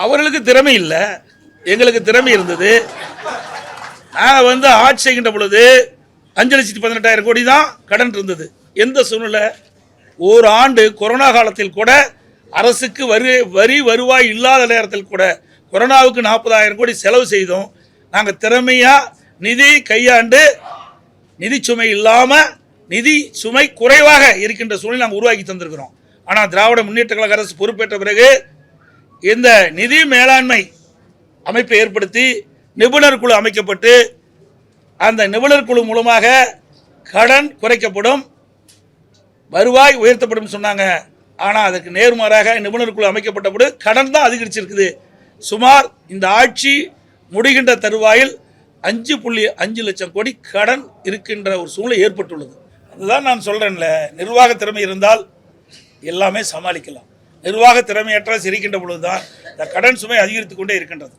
அவர்களுக்கு திறமை இல்லை, எங்களுக்கு திறமை இருந்தது. நாங்கள் ஆட்சி செய்கின்ற பொழுது 5,18,000 கோடி தான் கடன் இருந்தது. எந்த சூழ்நிலை? ஒரு ஆண்டு கொரோனா காலத்தில் கூட அரசுக்கு வரி வருவாய் இல்லாத நேரத்தில் கூட கொரோனாவுக்கு 40,000 கோடி செலவு செய்தோம். நாங்கள் திறமையாக நிதி கையாண்டு நிதி சுமை இல்லாமல் நிதி சுமை குறைவாக இருக்கின்ற சூழ்நிலை நாங்கள் உருவாக்கி தந்திருக்கிறோம். ஆனால் திராவிட முன்னேற்ற கழக அரசு பொறுப்பேற்ற பிறகு இந்த நிதி மேலாண்மை அமைப்பை ஏற்படுத்தி நிபுணர் குழு அமைக்கப்பட்டு அந்த நிபுணர் குழு மூலமாக கடன் குறைக்கப்படும், வருவாய் உயர்த்தப்படும் சொன்னாங்க. ஆனால் அதற்கு நேர்மாறாக நிபுணர் குழு அமைக்கப்பட்டபோது கடன் தான் அதிகரிச்சிருக்குது. சுமார் இந்த ஆட்சி முடிகின்ற தருவாயில் 5.5 லட்சம் கோடி கடன் இருக்கின்ற ஒரு சூழ்நிலை ஏற்பட்டுள்ளது. அதுதான் நான் சொல்கிறேன்ல, நிர்வாக திறமை இருந்தால் எல்லாமே சமாளிக்கலாம். நிர்வாக திறமையற்ற சிரிக்கின்ற பொழுதுதான் இந்த கடன் சுமை அதிகரித்து கொண்டே இருக்கின்றது.